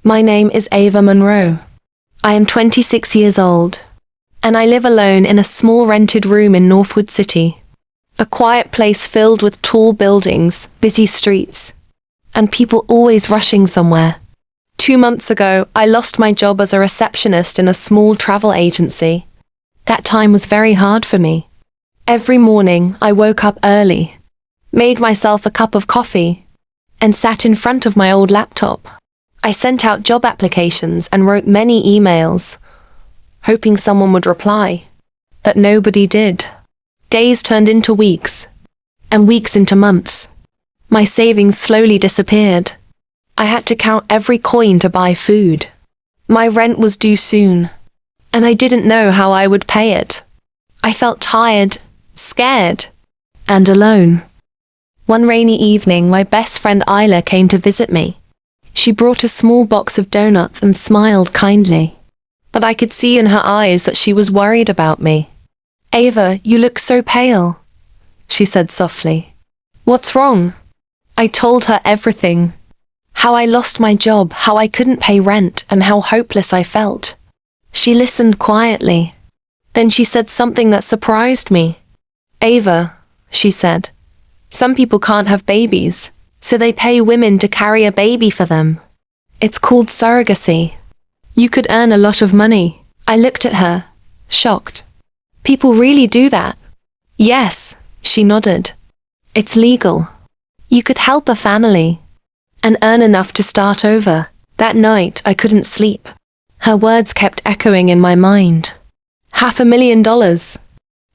My name is Ava Monroe. I am 26 years old, and I live alone in a small rented room in Northwood City. A quiet place filled with tall buildings, busy streets, and people always rushing somewhere. 2 months ago, I lost my job as a receptionist in a small travel agency. That time was very hard for me. Every morning, I woke up early, made myself a cup of coffee, and sat in front of my old laptop. I sent out job applications and wrote many emails, hoping someone would reply. But nobody did. Days turned into weeks, and weeks into months. My savings slowly disappeared. I had to count every coin to buy food. My rent was due soon, and I didn't know how I would pay it. I felt tired, scared, and alone. One rainy evening, my best friend Isla came to visit me. She brought a small box of donuts and smiled kindly. But I could see in her eyes that she was worried about me. "Ava, you look so pale," she said softly. "What's wrong?" I told her everything. How I lost my job, how I couldn't pay rent, and how hopeless I felt. She listened quietly. Then she said something that surprised me. "Ava," she said, "some people can't have babies, so they pay women to carry a baby for them. It's called surrogacy. You could earn a lot of money." I looked at her, shocked. "People really do that?" "Yes," she nodded. "It's legal. You could help a family and earn enough to start over." That night, I couldn't sleep. Her words kept echoing in my mind. $500,000.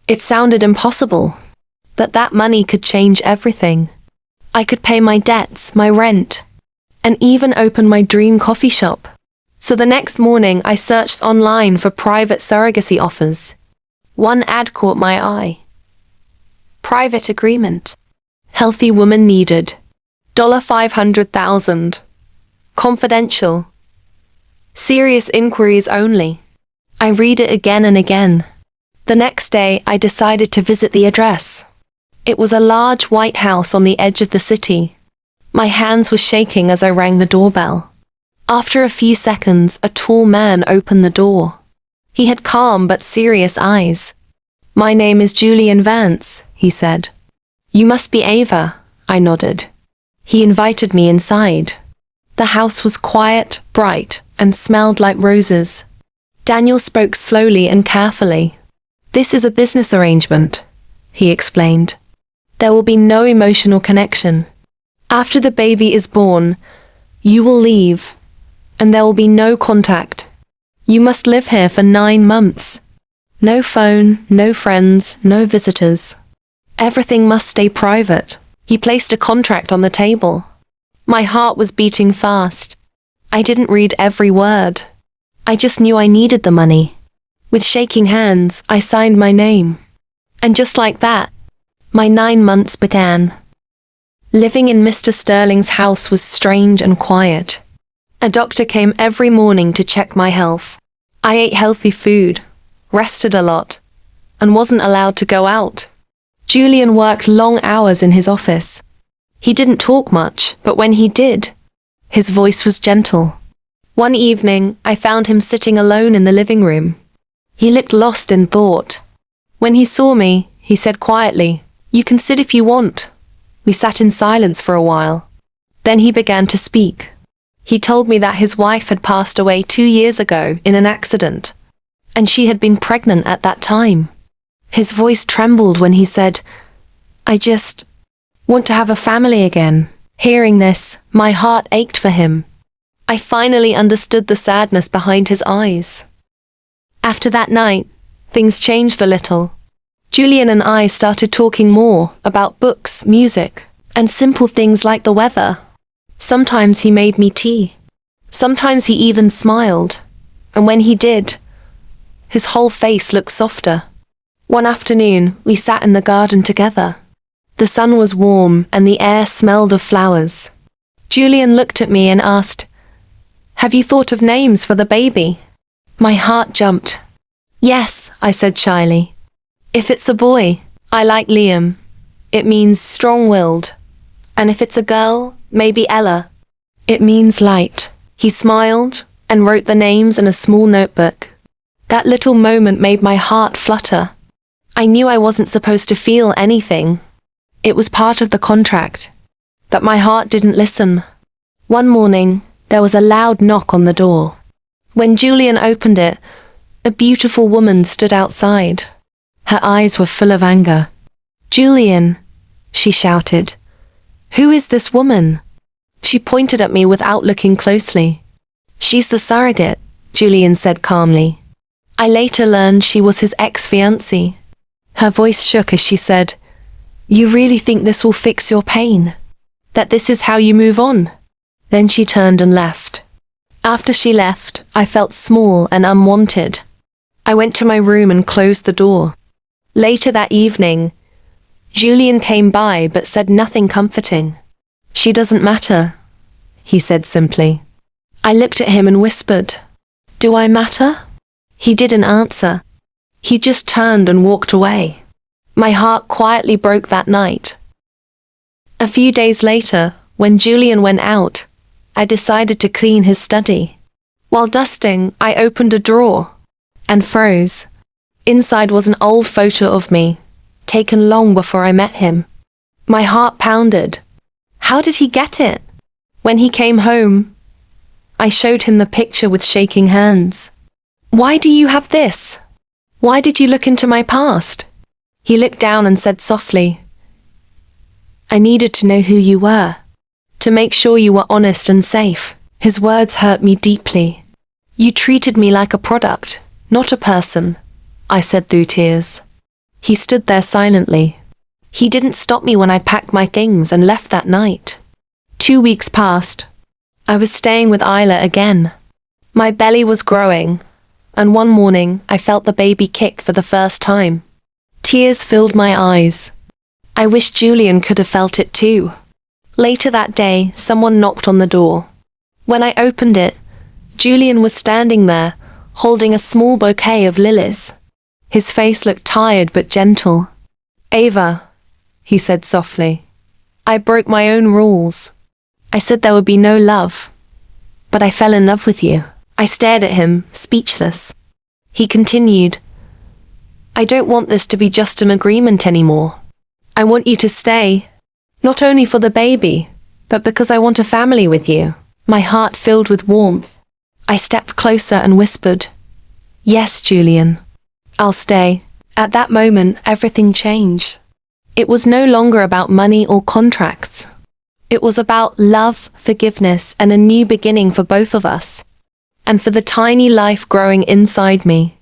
It sounded impossible, but that money could change everything. I could pay my debts, my rent, and even open my dream coffee shop. So the next morning, I searched online for private surrogacy offers. One ad caught my eye. Private agreement. Healthy woman needed. $500,000. Confidential. Serious inquiries only. I read it again and again. The next day, I decided to visit the address. It was a large white house on the edge of the city. My hands were shaking as I rang the doorbell. After a few seconds, a tall man opened the door. He had calm but serious eyes. "My name is Julian Vance," he said. "You must be Ava," I nodded. He invited me inside. The house was quiet, bright, and smelled like roses. Daniel spoke slowly and carefully. "This is a business arrangement," he explained. "There will be no emotional connection. After the baby is born, you will leave, and there will be no contact. You must live here for 9 months. No phone, no friends, no visitors. Everything must stay private." He placed a contract on the table. My heart was beating fast. I didn't read every word. I just knew I needed the money. With shaking hands, I signed my name. And just like that, my 9 months began. Living in Mr. Sterling's house was strange and quiet. A doctor came every morning to check my health. I ate healthy food, rested a lot, and wasn't allowed to go out. Julian worked long hours in his office. He didn't talk much, but when he did, his voice was gentle. One evening, I found him sitting alone in the living room. He looked lost in thought. When he saw me, he said quietly, "You can sit if you want." We sat in silence for a while. Then he began to speak. He told me that his wife had passed away 2 years ago in an accident, and she had been pregnant at that time. His voice trembled when he said, "I just want to have a family again." Hearing this, my heart ached for him. I finally understood the sadness behind his eyes. After that night, things changed a little. Julian and I started talking more about books, music, and simple things like the weather. Sometimes he made me tea. Sometimes he even smiled. And when he did, his whole face looked softer. One afternoon, we sat in the garden together. The sun was warm and the air smelled of flowers. Julian looked at me and asked, "Have you thought of names for the baby?" My heart jumped. "Yes," I said shyly. "If it's a boy, I like Liam. It means strong-willed. And if it's a girl, maybe Ella. It means light." He smiled and wrote the names in a small notebook. That little moment made my heart flutter. I knew I wasn't supposed to feel anything. It was part of the contract. But my heart didn't listen. One morning, there was a loud knock on the door. When Julian opened it, a beautiful woman stood outside. Her eyes were full of anger. "Julian," she shouted. "Who is this woman?" She pointed at me without looking closely. "She's the surrogate," Julian said calmly. I later learned she was his ex-fiancée. Her voice shook as she said, "You really think this will fix your pain? That this is how you move on?" Then she turned and left. After she left, I felt small and unwanted. I went to my room and closed the door. Later that evening, Julian came by but said nothing comforting. "She doesn't matter," he said simply. I looked at him and whispered, "Do I matter?" He didn't answer. He just turned and walked away. My heart quietly broke that night. A few days later, when Julian went out, I decided to clean his study. While dusting, I opened a drawer and froze. Inside was an old photo of me, taken long before I met him. My heart pounded. How did he get it? When he came home, I showed him the picture with shaking hands. "Why do you have this? Why did you look into my past?" He looked down and said softly, "I needed to know who you were, to make sure you were honest and safe." His words hurt me deeply. "You treated me like a product, not a person," I said through tears. He stood there silently. He didn't stop me when I packed my things and left that night. 2 weeks passed. I was staying with Isla again. My belly was growing, and one morning I felt the baby kick for the first time. Tears filled my eyes. I wish Julian could have felt it too. Later that day, someone knocked on the door. When I opened it, Julian was standing there, holding a small bouquet of lilies. His face looked tired but gentle. "Ava," he said softly, "I broke my own rules. I said there would be no love, but I fell in love with you." I stared at him, speechless. He continued, "I don't want this to be just an agreement anymore. I want you to stay, not only for the baby, but because I want a family with you." My heart filled with warmth. I stepped closer and whispered, "Yes, Julian, I'll stay." At that moment, everything changed. It was no longer about money or contracts. It was about love, forgiveness, and a new beginning for both of us, and for the tiny life growing inside me.